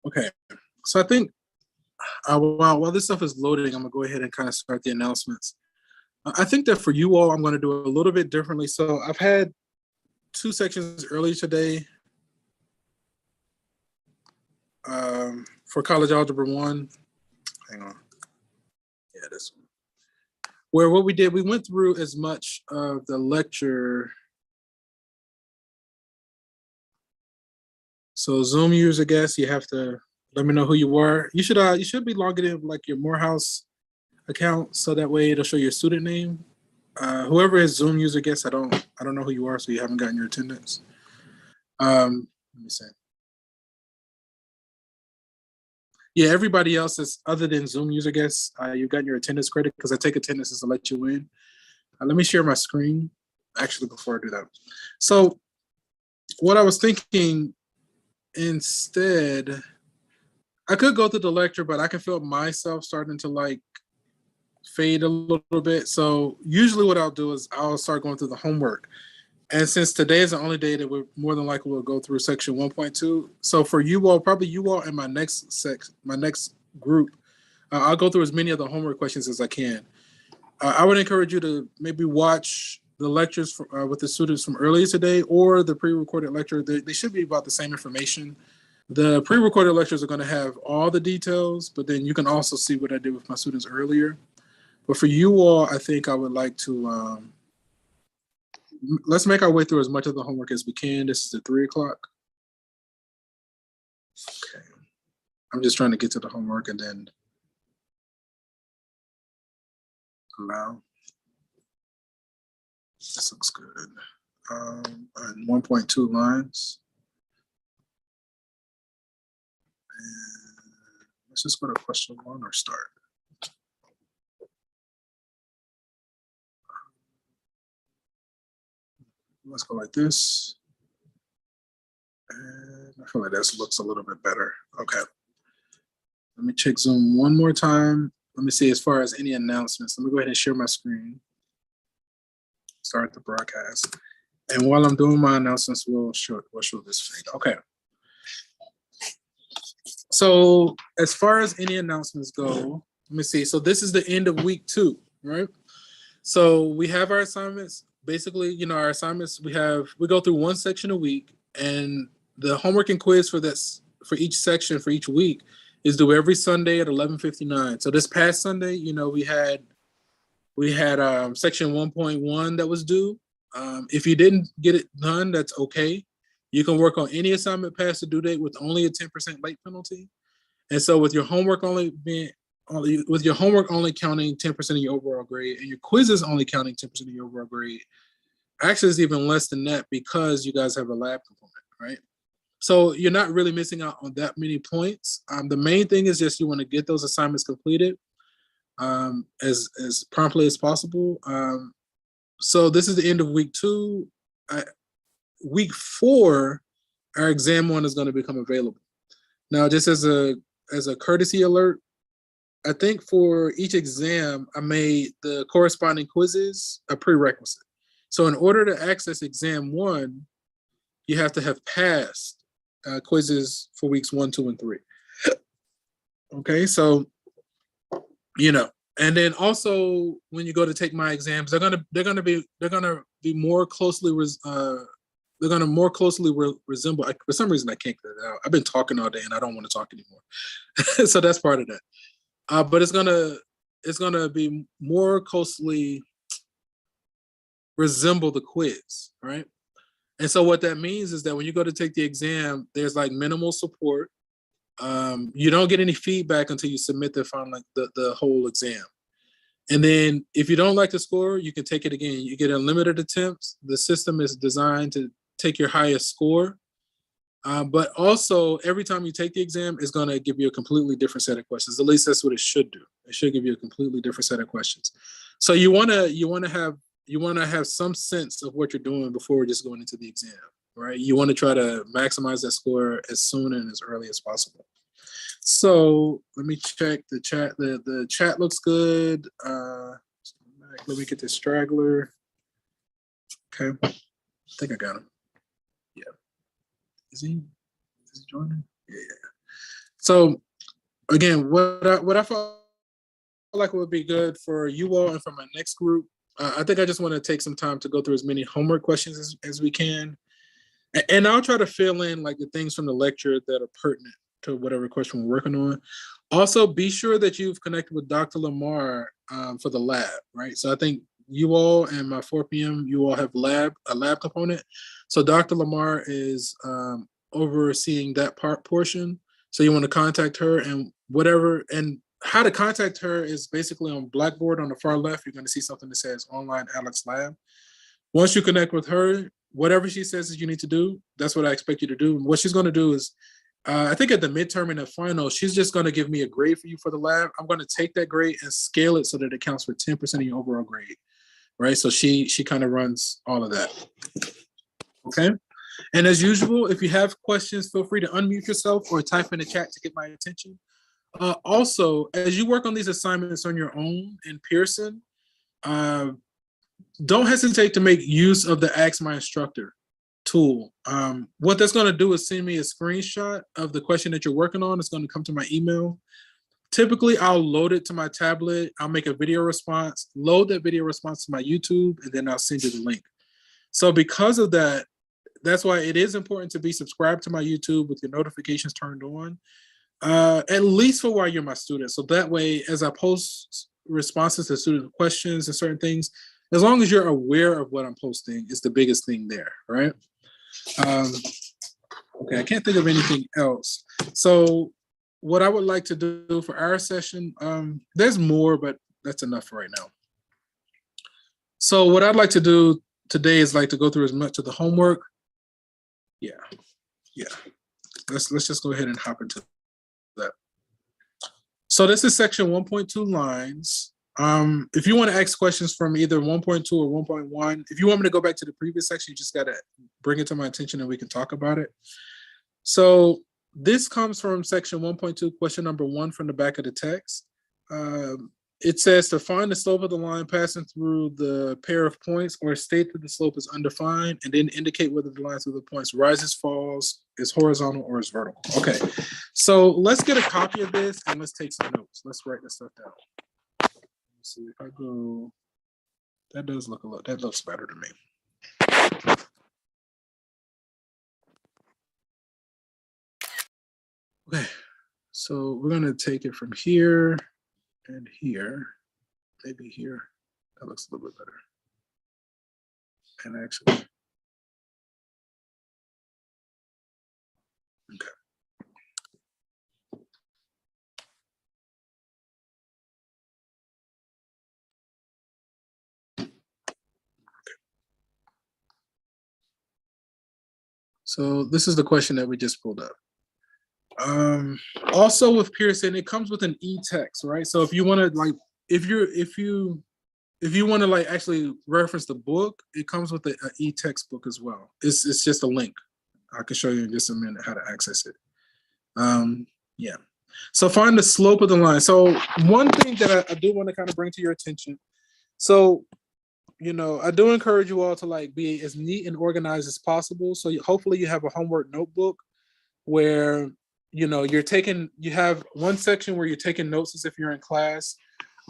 Okay, so I think while this stuff is loading, I'm gonna go ahead and kind of start the announcements. I think that for you all, I'm gonna do it a little bit differently. So I've had 2 sections earlier today for College Algebra 1. Hang on. Yeah, this one. Where what we did, we went through as much of the lecture. So Zoom user guest, you have to let me know who you are. You should be logging in like your Morehouse account, so that way it'll show your student name. Whoever is Zoom user guest, I don't know who you are, so you haven't gotten your attendance. Let me see. Yeah, everybody else is other than Zoom user guests. You've got your attendance credit because I take attendances to let you in. Let me share my screen. Actually, before I do that, so what I was thinking instead, I could go through the lecture, but I can feel myself starting to like fade a little bit. So usually what I'll do is I'll start going through the homework. And since today is the only day that we're more than likely will go through section 1.2, so for you all, probably you all in my next group, I'll go through as many of the homework questions as I can. I would encourage you to maybe watch the lectures with the students from earlier today or the pre-recorded lecture. They should be about the same information. The pre-recorded lectures are going to have all the details, but then you can also see what I did with my students earlier. But for you all, I think I would like to, let's make our way through as much of the homework as we can. This is at 3 o'clock. Okay. I'm just trying to get to the homework and then allow. This looks good. And 1.2 lines. And let's just go to question 1 or start. Let's go like this. And I feel like this looks a little bit better. Okay. Let me check Zoom one more time. Let me see as far as any announcements. Let me go ahead and share my screen. Start the broadcast. And while I'm doing my announcements, we'll show this feed. Okay. So as far as any announcements go, let me see. So this is the end of week 2, right? So we have our assignments. Basically, you know, our assignments, we go through 1 section a week, and the homework and quiz for each section for each week is due every Sunday at 11:59. So this past Sunday, you know, we had section 1.1 that was due. If you didn't get it done, that's okay. You can work on any assignment past the due date with only a 10% late penalty. And so with your homework only counting 10% of your overall grade and your quizzes only counting 10% of your overall grade, actually it's even less than that because you guys have a lab component, right? So you're not really missing out on that many points. The main thing is just you want to get those assignments completed as promptly as possible. So this is the end of week 2. Week 4, our exam 1 is going to become available. Now, just as a courtesy alert, I think for each exam, I made the corresponding quizzes a prerequisite. So in order to access exam 1, you have to have passed quizzes for weeks 1, 2, and 3. Okay, so, you know, and then also when you go to take my exams, they're gonna be more closely resemble. For some reason, I can't get it out. I've been talking all day and I don't want to talk anymore. So that's part of that. But it's gonna be more closely resemble the quiz, right? And so what that means is that when you go to take the exam, there's like minimal support. You don't get any feedback until you submit the whole exam. And then if you don't like the score, you can take it again. You get unlimited attempts. The system is designed to take your highest score. But also every time you take the exam, it's going to give you a completely different set of questions. At least that's what it should do. It should give you a completely different set of questions. So you want to have some sense of what you're doing before just going into the exam, right? You want to try to maximize that score as soon and as early as possible. So let me check the chat. The chat looks good. Let me get this straggler. Okay, I think I got him. Yeah. Is he joining? Yeah. So again, what I felt like would be good for you all and for my next group, I think I just want to take some time to go through as many homework questions as we can. And I'll try to fill in like the things from the lecture that are pertinent to whatever question we're working on. Also, be sure that you've connected with Dr. Lamar for the lab, right? So I think you all and my 4 p.m., you all have a lab component. So Dr. Lamar is overseeing that portion. So you want to contact her and whatever, and how to contact her is basically on Blackboard on the far left. You're going to see something that says Online Alex Lab. Once you connect with her, whatever she says that you need to do, that's what I expect you to do. And what she's going to do is, I think at the midterm and the final, she's just going to give me a grade for you for the lab. I'm going to take that grade and scale it so that it counts for 10% of your overall grade, right? So she kind of runs all of that. Okay. And as usual, if you have questions, feel free to unmute yourself or type in the chat to get my attention. Also, as you work on these assignments on your own in Pearson, don't hesitate to make use of the Ask My Instructor tool. What that's going to do is send me a screenshot of the question that you're working on. It's going to come to my email. Typically, I'll load it to my tablet. I'll make a video response, load that video response to my YouTube, and then I'll send you the link. So because of that, that's why it is important to be subscribed to my YouTube with your notifications turned on, at least for while you're my student. So that way, as I post responses to student questions and certain things, as long as you're aware of what I'm posting, is the biggest thing there, right? Okay, I can't think of anything else. So what I would like to do for our session, there's more, but that's enough for right now. So what I'd like to do today is like to go through as much of the homework. Yeah. Let's just go ahead and hop into that. So this is section 1.2 lines. If you want to ask questions from either 1.2 or 1.1, if you want me to go back to the previous section, you just got to bring it to my attention and we can talk about it. So this comes from section 1.2, question number 1 from the back of the text. It says to find the slope of the line passing through the pair of points, or state that the slope is undefined, and then indicate whether the line through the points rises, falls, is horizontal, or is vertical. Okay, so let's get a copy of this and let's take some notes. Let's write this stuff down. Let's see if I go, that does look a lot, that looks better to me. Okay, so we're gonna take it from here and here, maybe here. That looks a little bit better. And actually, okay. So this is the question that we just pulled up. Also with Pearson, it comes with an e-text, right? So if you want to like, if you want to like actually reference the book, it comes with an e-text book as well. It's just a link. I can show you in just a minute how to access it. Yeah. So find the slope of the line. So one thing that I do want to kind of bring to your attention. So, you know, I do encourage you all to like be as neat and organized as possible. So hopefully you have a homework notebook where, you know, you have one section where you're taking notes as if you're in class.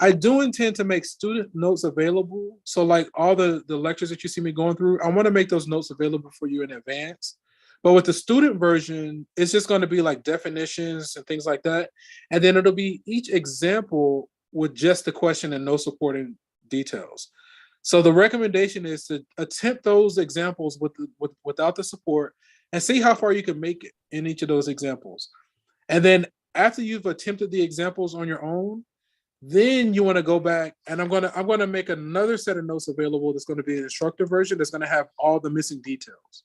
I do intend to make student notes available. So like all the lectures that you see me going through, I want to make those notes available for you in advance. But with the student version, it's just going to be like definitions and things like that. And then it'll be each example with just the question and no supporting details. So the recommendation is to attempt those examples without the support and see how far you can make it in each of those examples. And then after you've attempted the examples on your own, then you want to go back, and I'm gonna make another set of notes available that's going to be an instructor version that's going to have all the missing details.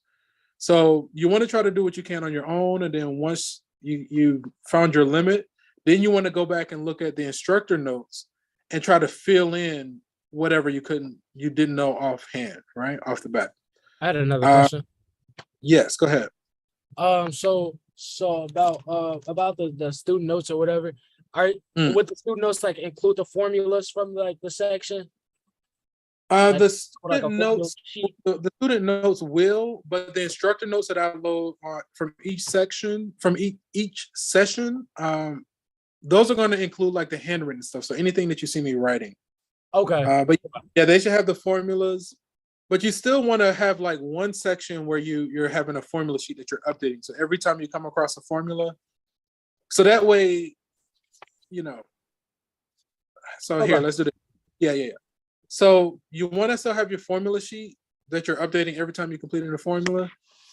So you want to try to do what you can on your own, and then once you found your limit, then you want to go back and look at the instructor notes and try to fill in whatever you didn't know offhand, right off the bat. I had another question. Yes, go ahead. So about the student notes or whatever, would the student notes like include the formulas from like the section? Like The like a student formula notes, sheet? the student notes will, but the instructor notes that I load are from each section, from each session, those are going to include like the handwritten stuff. So anything that you see me writing. Okay. But yeah, they should have the formulas, but you still want to have like one section where you're having a formula sheet that you're updating. So every time you come across a formula, so that way, you know. So here, Okay. let's do this. Yeah. So you want to still have your formula sheet that you're updating every time you complete a formula.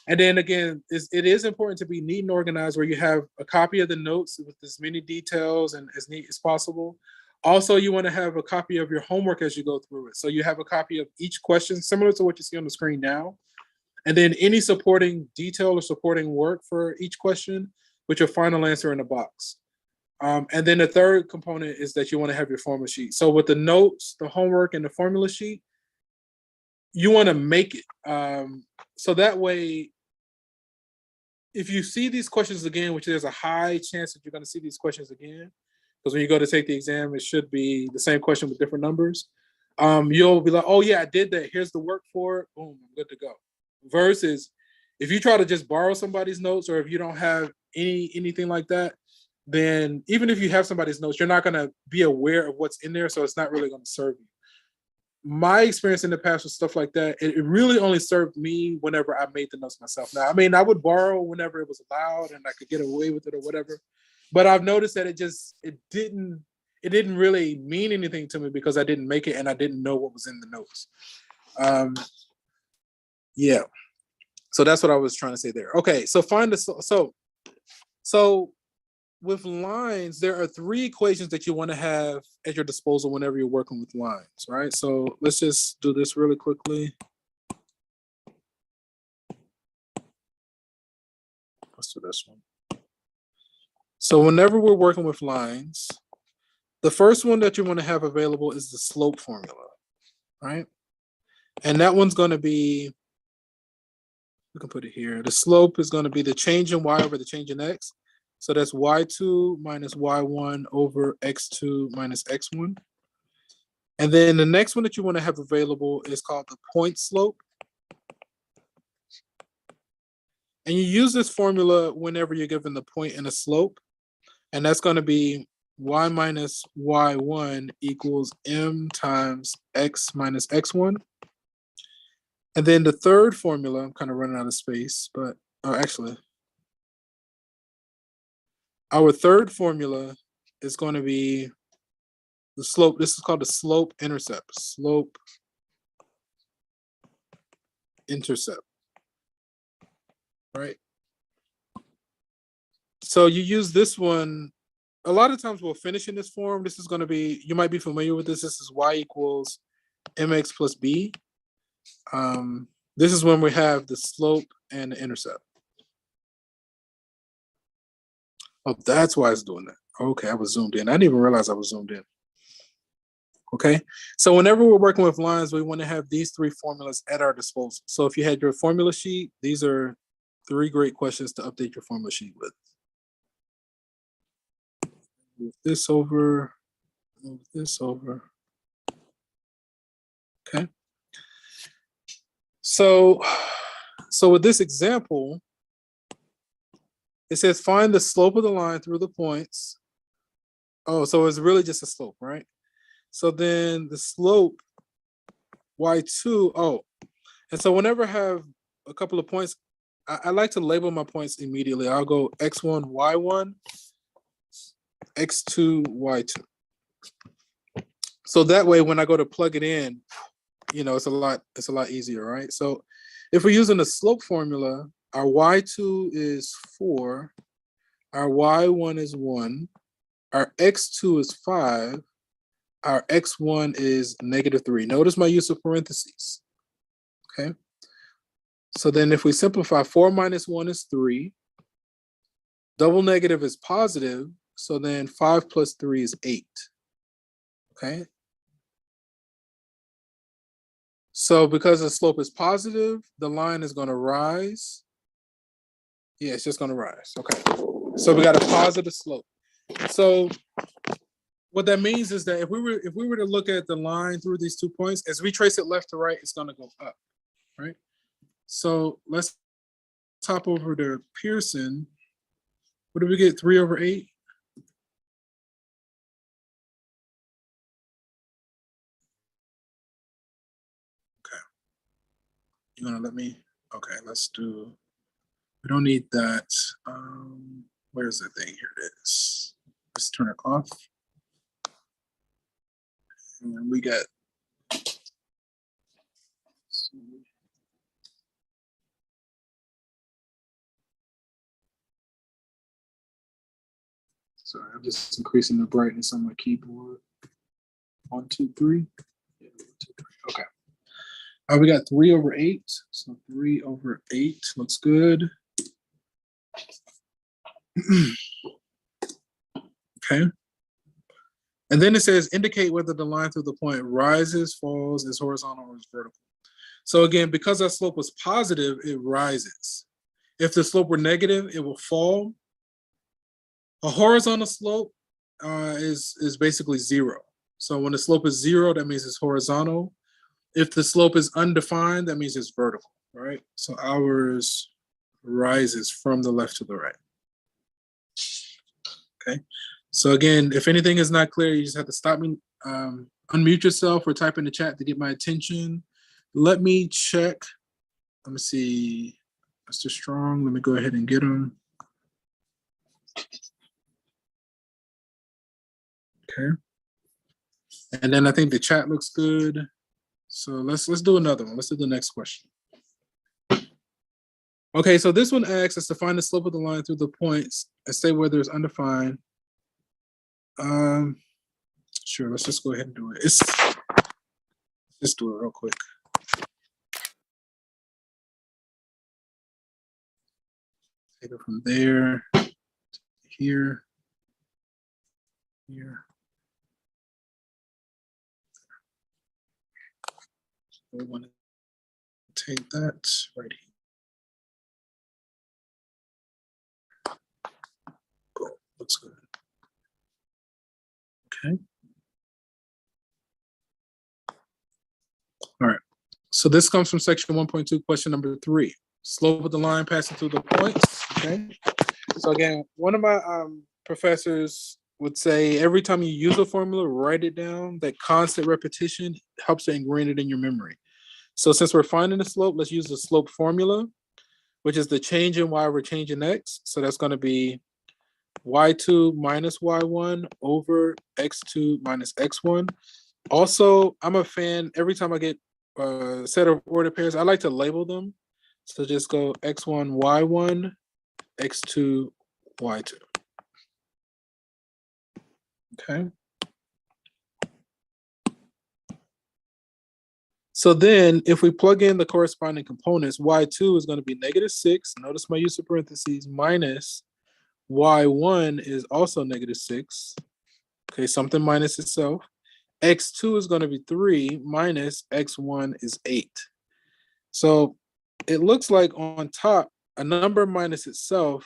And then again, it is important to be neat and organized where you have a copy of the notes with as many details and as neat as possible. Also, you want to have a copy of your homework as you go through it. So you have a copy of each question, similar to what you see on the screen now. And then any supporting detail or supporting work for each question with your final answer in a box. And then the third component is that you want to have your formula sheet. So with the notes, the homework, and the formula sheet, you want to make it. So that way, if you see these questions again, which there's a high chance that you're going to see these questions again, because when you go to take the exam, it should be the same question with different numbers. You'll be like, oh yeah, I did that. Here's the work for it. Boom, I'm good to go. Versus if you try to just borrow somebody's notes, or if you don't have anything like that, then even if you have somebody's notes, you're not going to be aware of what's in there. So it's not really going to serve you. My experience in the past with stuff like that, it really only served me whenever I made the notes myself. Now, I mean, I would borrow whenever it was allowed and I could get away with it or whatever. But I've noticed that it didn't really mean anything to me because I didn't make it and I didn't know what was in the notes. Yeah. So that's what I was trying to say there. Okay, so so with lines, there are three equations that you want to have at your disposal whenever you're working with lines, right? So let's just do this really quickly. Let's do this one. So whenever we're working with lines, the first one that you want to have available is the slope formula, right? And that one's going to be, we can put it here. The slope is going to be the change in y over the change in x. So that's y2 minus y1 over x2 minus x1. And then the next one that you want to have available is called the point slope. And you use this formula whenever you're given the point and a slope. And that's going to be y minus y1 equals m times x minus x1. And then the third formula, I'm kind of running out of space, but actually, our third formula is going to be the slope. This is called the slope intercept. Slope intercept. Right? So you use this one. A lot of times we'll finish in this form. This is going to be, you might be familiar with this. This is y equals mx plus b. This is when we have the slope and the intercept. Oh, that's why it's doing that. Okay, I was zoomed in. I didn't even realize I was zoomed in. Okay, so whenever we're working with lines, we want to have these three formulas at our disposal. So if you had your formula sheet, these are three great questions to update your formula sheet with. Move this over, move this over. Okay. So with this example, it says find the slope of the line through the points. Oh, so it's really just a slope, right? So then the slope y2, oh, and so whenever I have a couple of points, I like to label my points immediately. I'll go x1, y1, x2, y2. So that way, when I go to plug it in, you know, it's a lot easier, right? So if we're using the slope formula, our y2 is 4, our y1 is 1, our x2 is 5, our x1 is -3. Notice my use of parentheses, okay? So then if we simplify, 4 minus 1 is 3, double negative is positive, so then 5 plus 3 is 8, okay? So because the slope is positive, the line is going to rise. Yeah, it's just going to rise. Okay. So we got a positive slope. So What that means is that if we were to look at the line through these 2 points, as we trace it left to right, it's going to go up, right? So let's hop over to Pearson. What did we get? 3/8? Okay. You're gonna let me? Okay, let's do. We don't need that. Where's the thing? Here it is. Let's turn it off. And we got. Sorry, I'm just increasing the brightness on my keyboard. 1, 2, 3. Yeah, 1, 2, 3. Okay. We got 3/8. So 3/8 looks good. Okay. And then it says indicate whether the line through the point rises, falls, is horizontal, or is vertical. So again, because that slope was positive, it rises. If the slope were negative, it will fall. A horizontal slope is basically 0. So when the slope is 0, that means it's horizontal. If the slope is undefined, that means it's vertical, right? So ours rises from the left to the right. Okay. So again, if anything is not clear, you just have to stop me, unmute yourself or type in the chat to get my attention. Let me check. Let me see. Mr. Strong, let me go ahead and get him. Okay. And then I think the chat looks good. So let's do another one. Let's do the next question. Okay, so this one asks us to find the slope of the line through the points and say whether it's undefined. Sure, let's just go ahead and do it. Let's just do it real quick. Take it from there to here, here. We want to take that right here. Cool. Looks good. Okay. All right. So this comes from section 1.2, question number 3. Slope of the line passing through the points. Okay. So again, one of my professors would say every time you use a formula, write it down. That constant repetition helps to ingrain it in your memory. So since we're finding the slope, let's use the slope formula, which is the change in y over change in x. So that's going to be y2 minus y1 over x2 minus x1. Also, I'm a fan, every time I get a set of ordered pairs, I like to label them. So just go x1, y1, x2, y2. Okay. So then if we plug in the corresponding components, y2 is going to be -6. Notice my use of parentheses, minus y1 is also -6. Okay, something minus itself. X2 is going to be 3 minus x1 is 8. So it looks like on top, a number minus itself,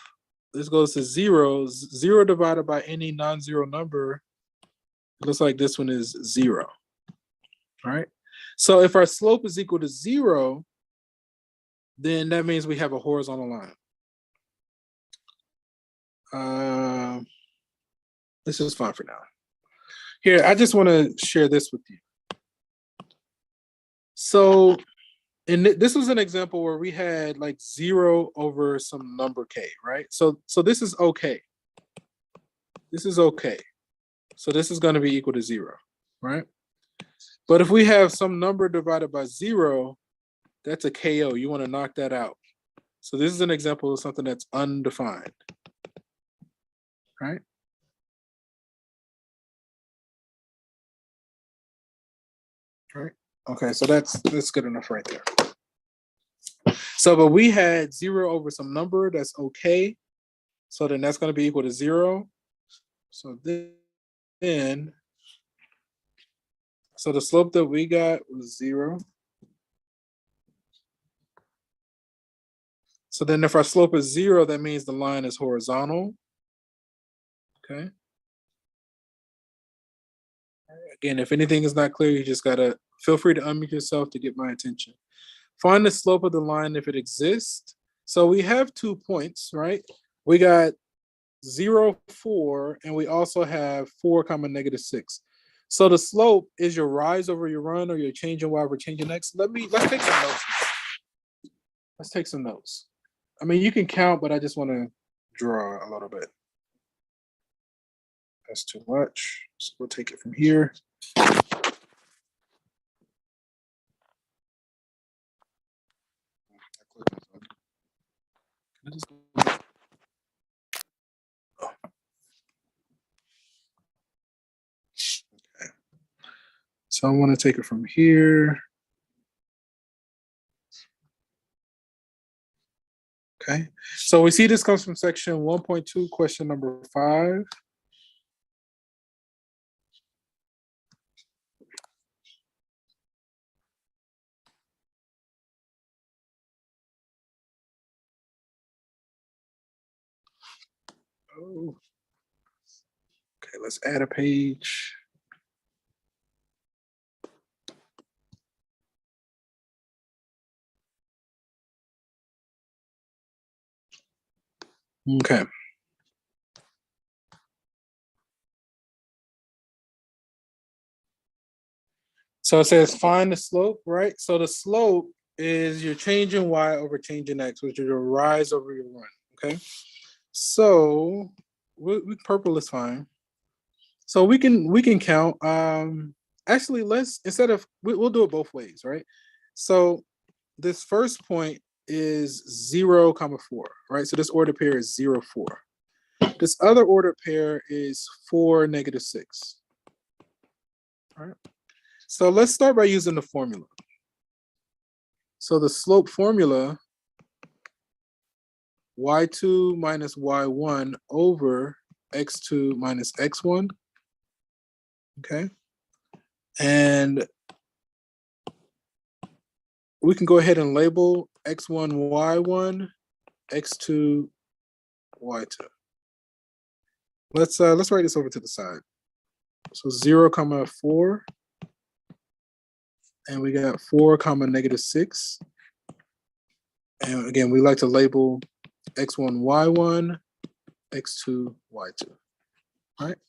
this goes to 0. 0 divided by any non-zero number, it looks like this one is 0. All right. So if our slope is equal to 0, then that means we have a horizontal line. This is fine for now. Here, I just want to share this with you. So, and this was an example where we had like 0 over some number k, right? So this is okay. This is okay. So this is going to be equal to 0, right? But if we have some number divided by 0, that's a KO. You want to knock that out. So this is an example of something that's undefined, right? Right. Okay, so that's good enough right there. So, but we had 0 over some number that's okay. So then that's going to be equal to 0. So then, so the slope that we got was 0. So then if our slope is 0, that means the line is horizontal. Okay. Again, if anything is not clear, you just gotta feel free to unmute yourself to get my attention. Find the slope of the line if it exists. So we have 2 points, right? We got 0, 4, and we also have 4 comma -6. So the slope is your rise over your run or your change in y over change in x. Let's take some notes. Let's take some notes. I mean, you can count, but I just want to draw a little bit. That's too much. So we'll take it from here. Okay. So I want to take it from here. Okay. So we see this comes from section 1.2, question number 5. Oh. Okay, let's add a page. Okay. So it says find the slope, right? So the slope is your change in y over change in x, which is your rise over your run. Okay. So purple is fine. So we can count. Actually, let's instead of we'll do it both ways, right? So this first point is 0, 4, right? So this order pair is 0, 4. This other order pair is 4, -6. All right. So let's start by using the formula. So the slope formula, y2 minus y1 over x2 minus x1. Okay. And we can go ahead and label x1, y1, x2, y2. Let's write this over to the side. So 0, 4, and we got 4, -6. And again, we like to label x1, y1, x2, y2. All right.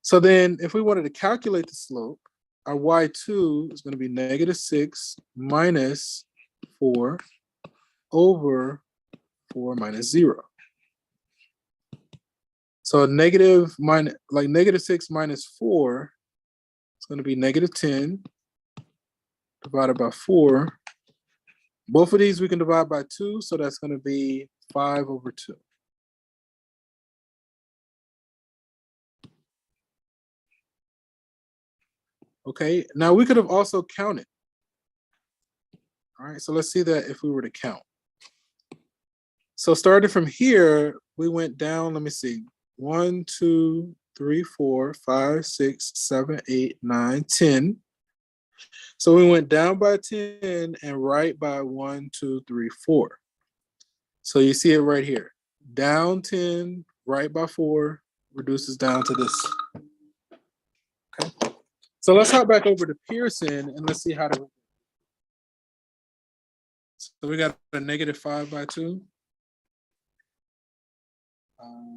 So then if we wanted to calculate the slope, our y2 is going to be -6 minus 4 over 4 minus 0. So -6 minus 4 is going to be -10 divided by 4. Both of these we can divide by 2, so that's going to be 5 over 2. Okay, now we could have also counted. All right, so let's see that if we were to count. So starting from here, we went down, let me see, 1, 2, 3, 4, 5, 6, 7, 8, 9, 10. So we went down by 10 and right by 1, 2, 3, 4. So you see it right here. Down 10, right by 4, reduces down to this. Okay. So let's hop back over to Pearson and let's see how to. So we got a -5 by 2.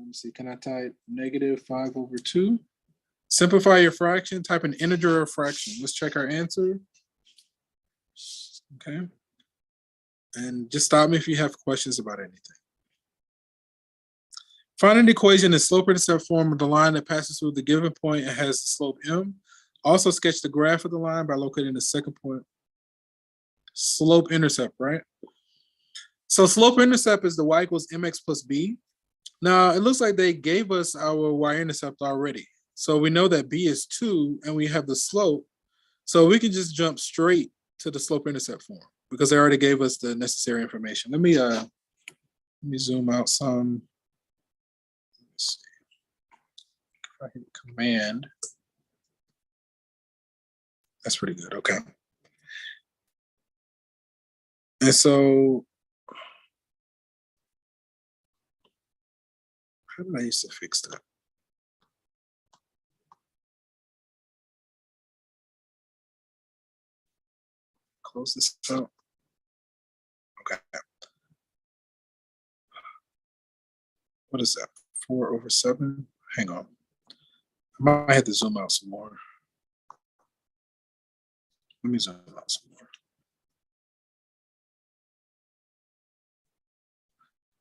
Let's see, can I type -5 over 2? Simplify your fraction, type an integer or fraction. Let's check our answer. Okay. And just stop me if you have questions about anything. Find an equation in slope-intercept form of the line that passes through the given point and has the slope m. Also sketch the graph of the line by locating the second point. Slope-intercept, right? So slope-intercept is the y equals mx plus b. Now, it looks like they gave us our y-intercept already. So we know that b is 2, and we have the slope. So we can just jump straight to the slope-intercept form because they already gave us the necessary information. Let me zoom out some. Let's see. If I hit command. That's pretty good. Okay. And so, how did I used to fix that? close this out. Okay. What is that? 4/7? Hang on. I might have to zoom out some more. Let me zoom out some more.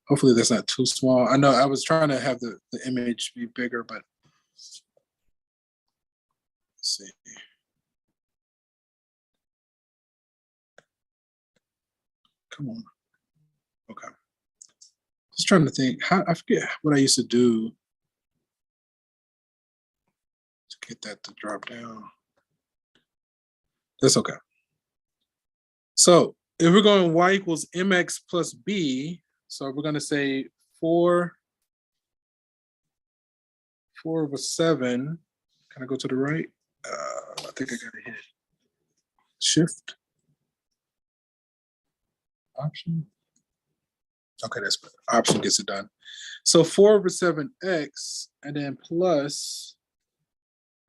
Hopefully that's not too small. I know I was trying to have the image be bigger, but let's see. Come on. Okay. Just trying to think. I forget what I used to do to get that to drop down. That's okay. So if we're going y equals mx plus b, so we're going to say 4/7. Can I go to the right? I think I got to hit shift. Option. Okay, that's better. Option gets it done. So 4/7x, and then plus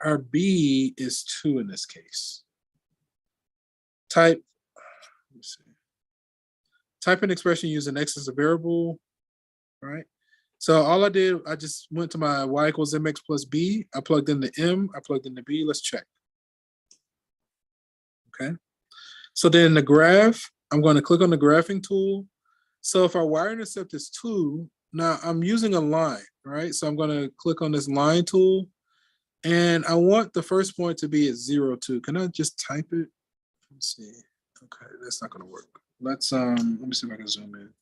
our b is 2 in this case. Type, let me see. Type an expression using x as a variable, right? So all I did, I just went to my y equals mx plus b. I plugged in the m, I plugged in the b. Let's check. Okay. So then the graph, I'm going to click on the graphing tool. So if our y-intercept is 2, now I'm using a line, right? So I'm going to click on this line tool, and I want the first point to be at 0, 2. Can I just type it? Let's see. Okay, that's not going to work. Let me see if I can zoom in.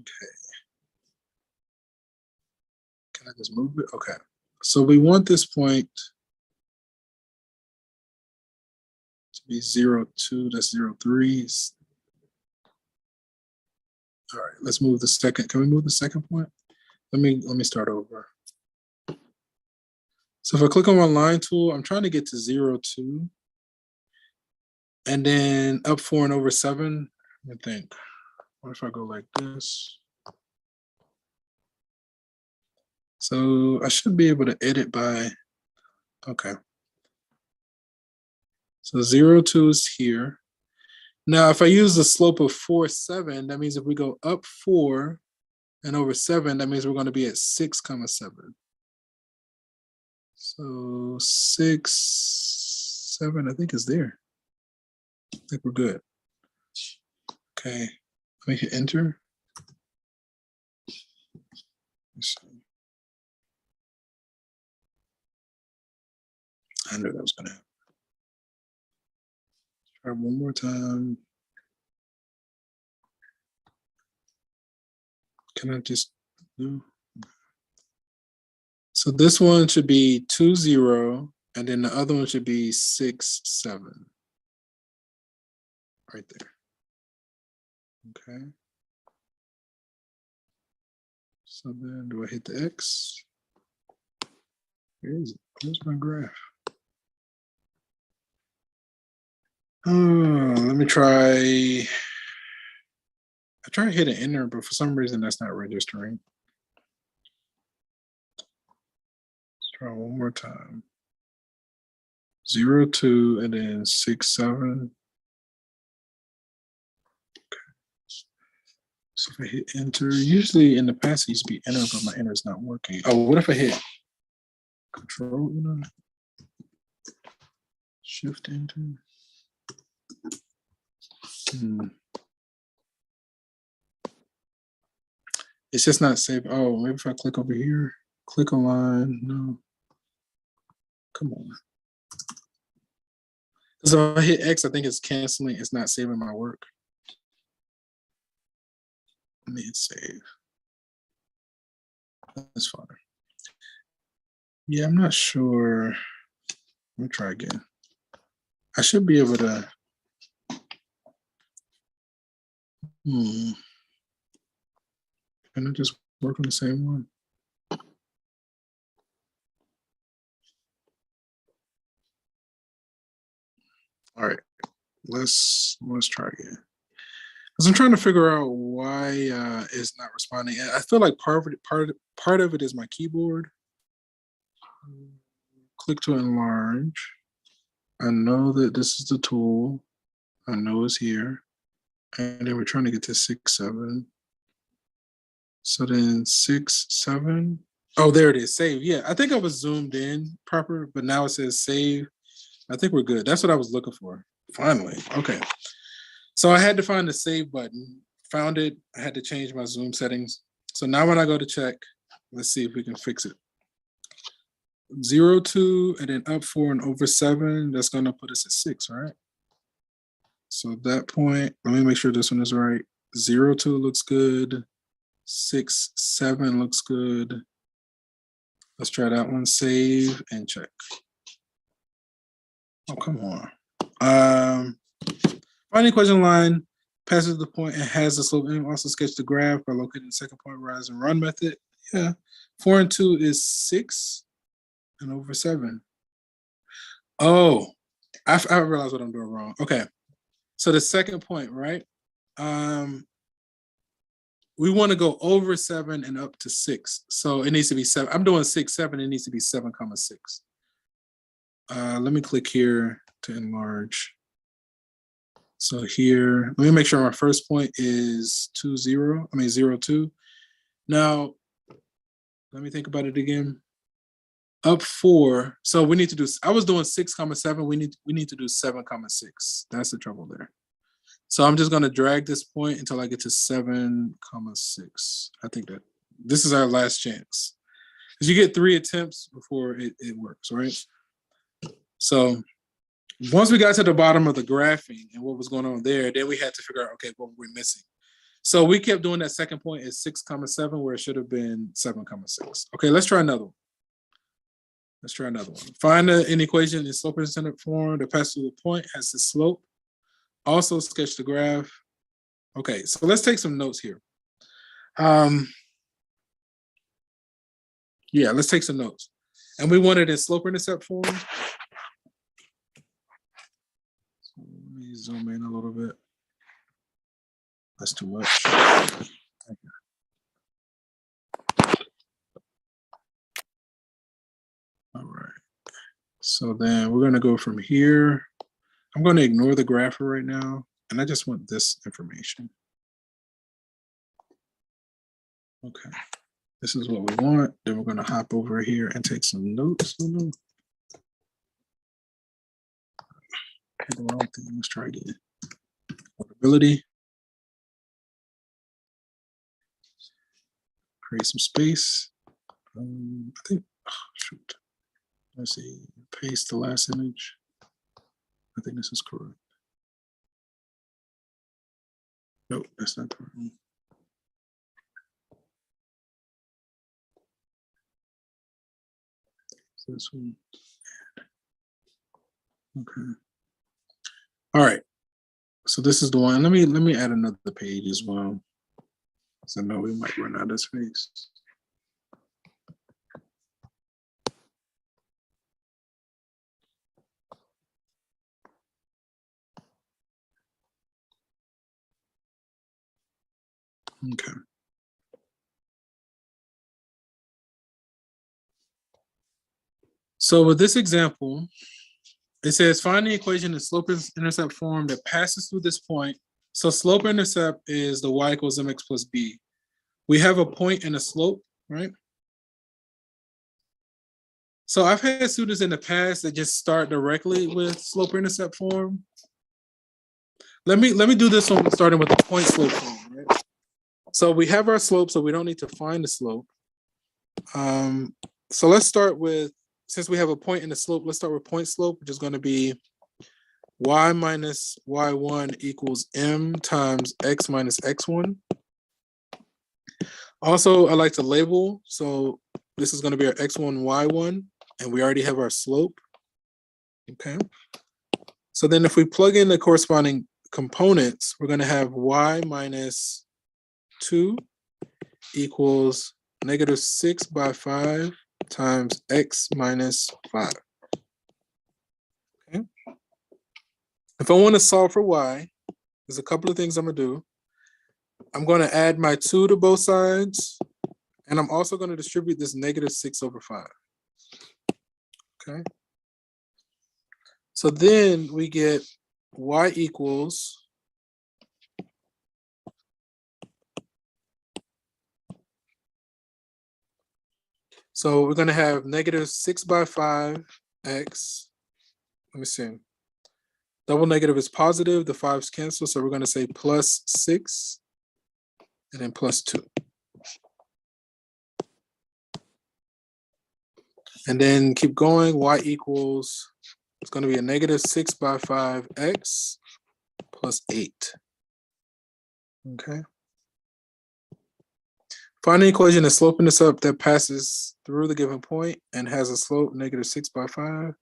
Okay. Can I just move it? Okay. So we want this point to be 0, 2. That's 0, 3. All right, let's move the second. Can we move the second point? Let me start over. So if I click on my line tool, I'm trying to get to 0, 2. And then up 4/7. Let me think. What if I go like this? So I should be able to edit by, okay. So 0, 2 is here. Now, if I use the slope of 4/7, that means if we go up 4 and over 7, that means we're going to be at 6,7. So 6, 7, I think is there. I think we're good. Okay, let me hit enter. Let's see. I knew that was going to happen. Try one more time. Can I just do? So this one should be 2, 0, and then the other one should be 6, 7. Right there. Okay. So then do I hit the X? Where is it? Where's my graph? Let me try. I try to hit an enter, but for some reason that's not registering. Let's try one more time. 0, 2, and then 6, 7. Okay. So if I hit enter, usually in the past it used to be enter, but my enter is not working. Oh, what if I hit Control, Shift enter? It's just not saved. Oh, maybe if I click over here, click a line. No. Come on. So if I hit X, I think it's canceling. It's not saving my work. Let me hit save. That's fine. Yeah, I'm not sure. Let me try again. I should be able to. Can I just work on the same one? All right, let's try again. Because I'm trying to figure out why it's not responding. I feel like part of it is my keyboard. click to enlarge. I know that this is the tool. I know it's here. And then we're trying to get to 6, 7. So then 6, 7. Oh, there it is, save. Yeah, I think I was zoomed in proper, but now it says save. I think we're good. That's what I was looking for. Finally, okay. So I had to find the save button. Found it. I had to change my zoom settings. So now when I go to check, let's see if we can fix it. 0, 2, and then up 4 and over 7. That's going to put us at 6, right? So at that point, let me make sure this one is right. 0, 2 looks good. 6, 7 looks good. Let's try that one. Save and check. Oh, come on. Find the equation line, passes the point, and has the slope, and also sketch the graph by locating the second point, rise and run method. Yeah. 4 and 2 is 6 and over 7. Oh, I realized what I'm doing wrong. Okay. So the second point, right? We want to go over 7 and up to 6. So it needs to be 7. I'm doing 6, 7. It needs to be 7, 6. Let me click here to enlarge. So here, let me make sure my first point is 2, 0. 0, 2. Now, let me think about it again. Up 4. So we need to do, I was doing 6, 7. We need to do 7, 6. That's the trouble there. So I'm just going to drag this point until I get to 7, 6. I think that this is our last chance. Because you get 3 attempts before it works, right? So once we got to the bottom of the graphing and what was going on there, then we had to figure out, okay, what we're missing. So we kept doing that second point at 6, 7, where it should have been 7, 6. Okay, let's try another one. Let's try another one. Find an equation in slope-intercept form that passes through the point, has the slope. Also sketch the graph. Okay, so let's take some notes here. Yeah, let's take some notes. And we want it in slope-intercept form. So let me zoom in a little bit. That's too much. Okay. All right. So then we're going to go from here. I'm going to ignore the graph for right now, and I just want this information. Okay. This is what we want. Then we're going to hop over here and take some notes. Oh, no. Okay, the wrong thing. Let's try again. Portability. Create some space. I think, oh, shoot. Let's see. Paste the last image. I think this is correct. Nope, that's not correct. This one. Okay. All right. So this is the one. Let me add another page as well. So I know we might run out of space. Okay. So with this example, it says find the equation in slope-intercept form that passes through this point. So slope-intercept is the y equals mx plus b. We have a point and a slope, right? So I've had students in the past that just start directly with slope-intercept form. Let me do this one starting with the point slope form, right? So we have our slope, so we don't need to find the slope. So let's start with, since we have a point and a slope, let's start with point slope, which is going to be y minus y1 equals m times x minus x1. Also, I like to label. So this is going to be our x1, y1, and we already have our slope. Okay. So then if we plug in the corresponding components, we're going to have y minus 2 equals negative 6 by 5 times x minus 5. Okay. If I want to solve for y, there's a couple of things I'm going to do. I'm going to add my 2 to both sides, and I'm also going to distribute this negative 6 over 5. Okay. So then we get y equals so we're going to have negative 6/5 x. Let me see. Double negative is positive. The 5's cancel. So we're going to say plus 6 and then plus 2. And then keep going. Y equals, it's going to be a negative 6/5 x plus 8. Okay. Find an equation that's sloping this up that passes through the given point and has a slope negative 6/5.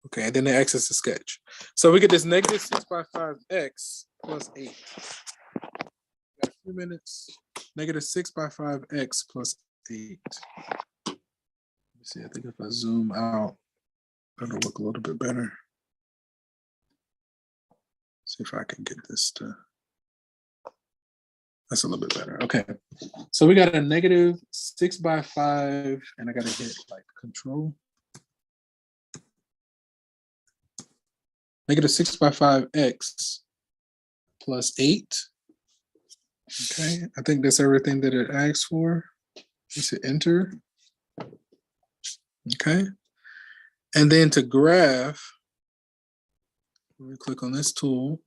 Okay, and then the x is the sketch. So we get this negative 6/5 x plus 8. Got a few minutes. Negative 6/5 x plus 8. Let me see, I think if I zoom out, it'll look a little bit better. See if I can get this to, that's a little bit better. Okay, so we got a negative 6/5, and I gotta hit like control. Negative 6/5 x plus 8. Okay, I think that's everything that it asks for. Let's hit enter. Okay, and then to graph, we click on this tool.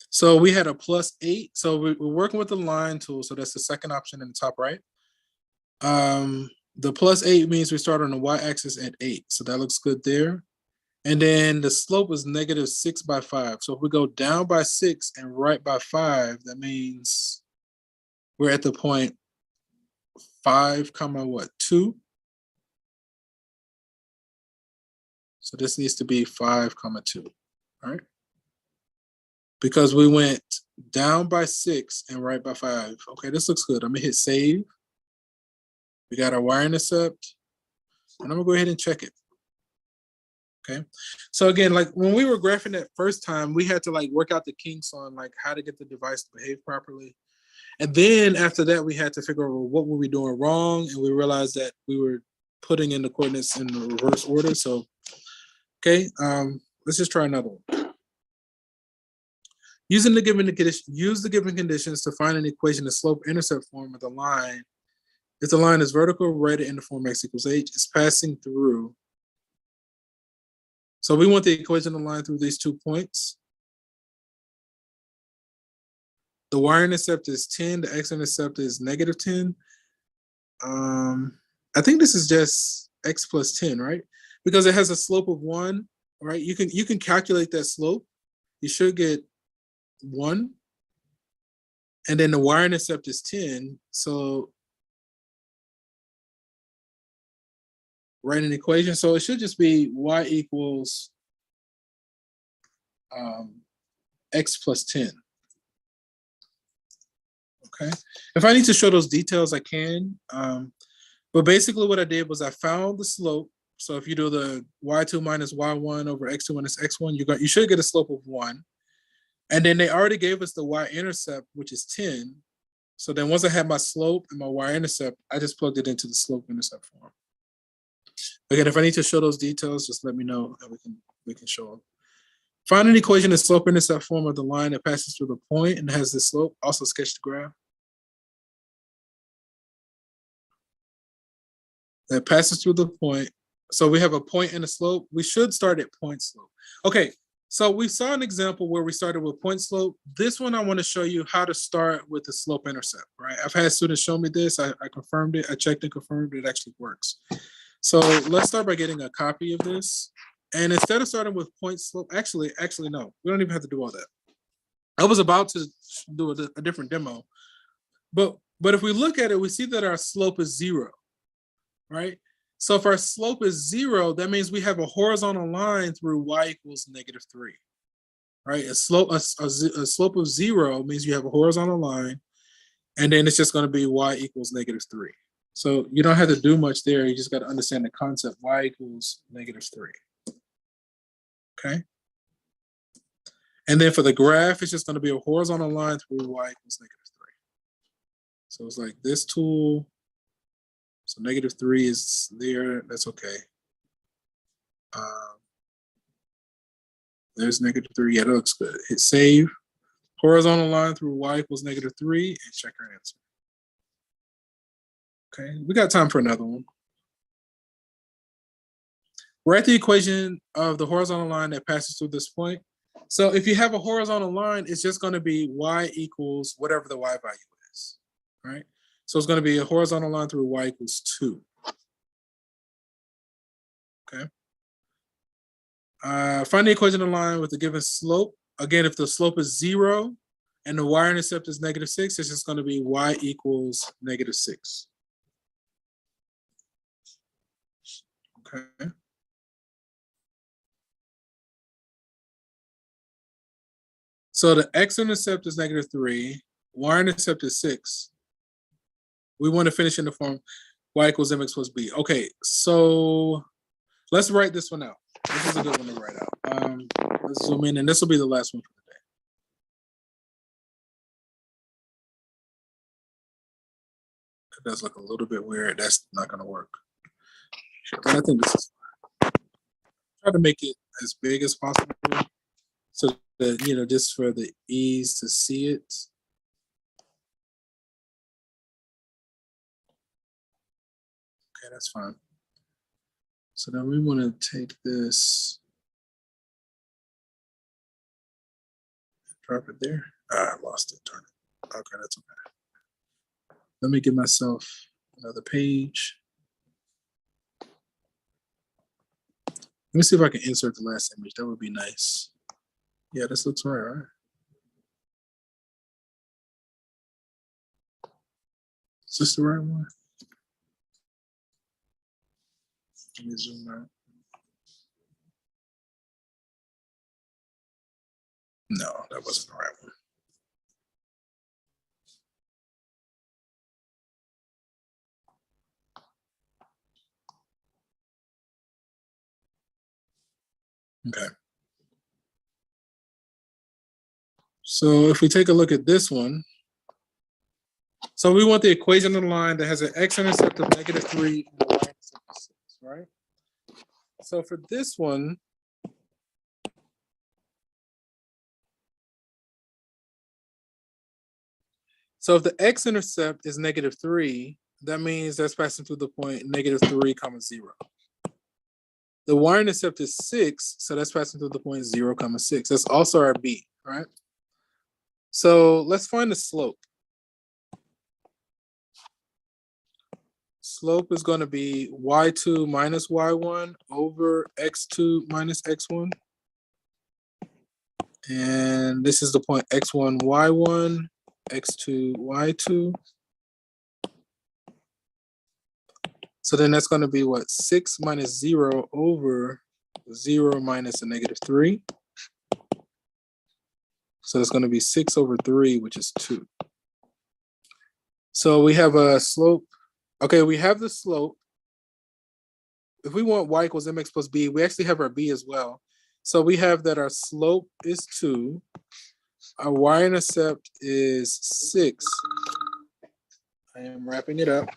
So we had a plus 8. So we're working with the line tool. So that's the second option in the top right. The plus 8 means we start on the y-axis at 8. So that looks good there. And then the slope is negative 6/5. So if we go down by 6 and right by 5, that means we're at the point 5, what, 2? So this needs to be 5, 2, all right? Because we went down by 6 and right by 5. Okay, this looks good. I'm gonna hit save. We got our y-intercept, and I'm gonna go ahead and check it. Okay, so again, like when we were graphing that first time, we had to like work out the kinks on like how to get the device to behave properly. And then after that, we had to figure out, well, what were we doing wrong? And we realized that we were putting in the coordinates in the reverse order. So, okay, let's just try another one. Use the given conditions to find an equation, the slope-intercept form of the line. If the line is vertical, write it in the form x equals h. It's passing through. So we want the equation to line through these 2 points. The y-intercept is 10. The x-intercept is negative 10. I think this is just x plus 10, right? Because it has a slope of 1, right? You can calculate that slope. You should get 1. And then the y-intercept is 10. So write an equation. So it should just be y equals x plus 10. Okay. If I need to show those details, I can. But basically what I did was I found the slope. So if you do the y2 minus y1 over x2 minus x1, you should get a slope of 1. And then they already gave us the y-intercept, which is 10. So then once I had my slope and my y-intercept, I just plugged it into the slope-intercept form. Again, if I need to show those details, just let me know and we can show them. Find an equation in slope-intercept form of the line that passes through the point and has the slope. Also sketch the graph. That passes through the point. So we have a point and a slope. We should start at point slope. Okay, so we saw an example where we started with point slope. This one I want to show you how to start with the slope intercept, right? I've had students show me this. I confirmed it. I checked and confirmed it actually works. So let's start by getting a copy of this. And instead of starting with point slope, actually no, we don't even have to do all that. I was about to do a different demo, but if we look at it, we see that our slope is 0, right? So if our slope is 0, that means we have a horizontal line through y equals -3, right? A slope of 0 means you have a horizontal line, and then it's just going to be y equals -3. So you don't have to do much there. You just got to understand the concept y equals -3. Okay. And then for the graph, it's just going to be a horizontal line through y equals -3. So it's like this tool. So -3 is there. That's okay. There's -3. Yeah, that looks good. Hit save. Horizontal line through y equals -3 and check our answer. Okay, we got time for another one. Write the equation of the horizontal line that passes through this point. So if you have a horizontal line, it's just going to be y equals whatever the y value is, right? So it's going to be a horizontal line through y equals 2. Okay. Find the equation of the line with the given slope. Again, if the slope is 0 and the y-intercept is -6, it's just going to be y equals -6. Okay. So the x-intercept is -3, y-intercept is 6. We want to finish in the form y equals mx plus b. Okay, so let's write this one out. This is a good one to write out. Let's zoom in, and this will be the last one for the day. It does look a little bit weird. That's not going to work. But I think this is fine. Try to make it as big as possible so that, you know, just for the ease to see it. Okay, that's fine. So then we want to take this, drop it there. I lost it, darn it. Okay, that's okay. Let me give myself another page. Let me see if I can insert the last image. That would be nice. Yeah, this looks right? Is this the right one? Let me zoom out. No, that wasn't the right one. Okay. So if we take a look at this one, so we want the equation of the line that has an x-intercept of -3 and a y-intercept of 6, right? So for this one, so if the x-intercept is -3, that means that's passing through the point -3, 0. The y-intercept is 6, so that's passing through the point 0, 6. That's also our b, right? So let's find the slope. Slope is going to be y2 minus y1 over x2 minus x1. And this is the point x1, y1, x2, y2. So then that's going to be what? 6 minus 0 over 0 minus a -3. So it's going to be 6 over 3, which is 2. So we have a slope. Okay, we have the slope. If we want y equals mx plus b, we actually have our b as well. So we have that our slope is 2. Our y-intercept is 6. I am wrapping it up.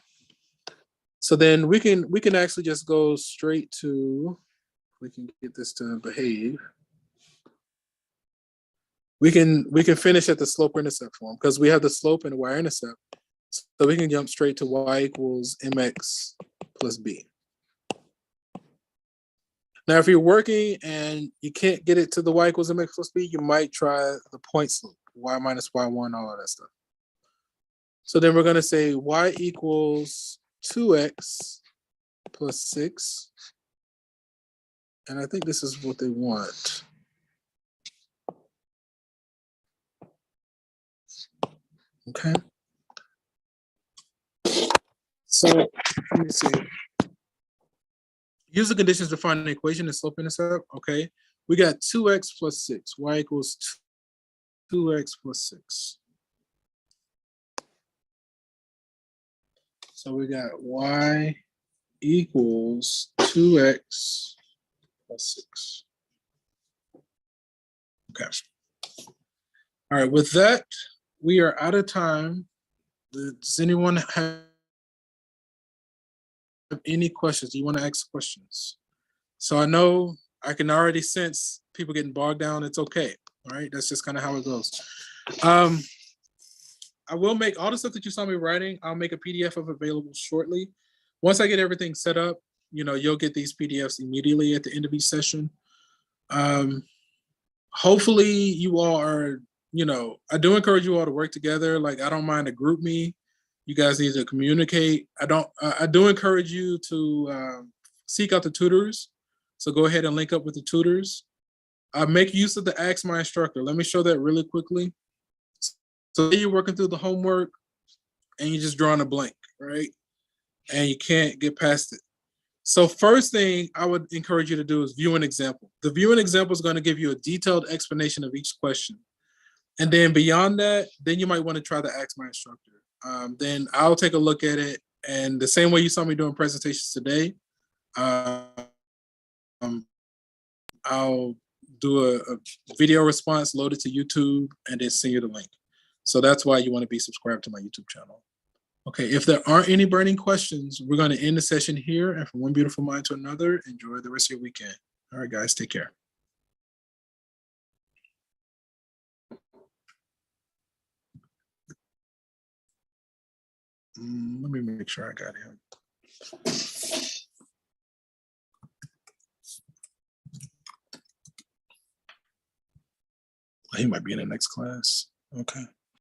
So then we can actually just go straight to, we can get this to behave. We can finish at the slope-intercept form because we have the slope and the y-intercept. So we can jump straight to y equals mx plus b. Now, if you're working and you can't get it to the y equals mx plus b, you might try the point slope, y minus y1, all of that stuff. So then we're going to say y equals 2x plus 6. And I think this is what they want. Okay. So let me see. Use the conditions to find an equation and slope-intercept. Okay. We got 2x plus 6. Y equals 2x plus 6. So we got y equals 2x plus 6. Okay. All right. With that, we are out of time. Does anyone have any questions? Do you want to ask questions? So I know I can already sense people getting bogged down. It's okay. All right. That's just kind of how it goes. I will make all the stuff that you saw me writing. I'll make a PDF of available shortly. Once I get everything set up, you'll get these PDFs immediately at the end of each session. Hopefully you all are, I do encourage you all to work together. Like, I don't mind a group me. You guys need to communicate. I do encourage you to seek out the tutors. So go ahead and link up with the tutors. Make use of the Ask My Instructor. Let me show that really quickly. So you're working through the homework and you're just drawing a blank, right? And you can't get past it. So first thing I would encourage you to do is view an example. The view an example is going to give you a detailed explanation of each question. And then beyond that, then you might want to try to Ask My Instructor. Then I'll take a look at it. And the same way you saw me doing presentations today, I'll do a video response, load it to YouTube, and then send you the link. So that's why you want to be subscribed to my YouTube channel. Okay, if there aren't any burning questions, we're going to end the session here. And from one beautiful mind to another, enjoy the rest of your weekend. All right, guys, take care. Let me make sure I got him. He might be in the next class. Okay.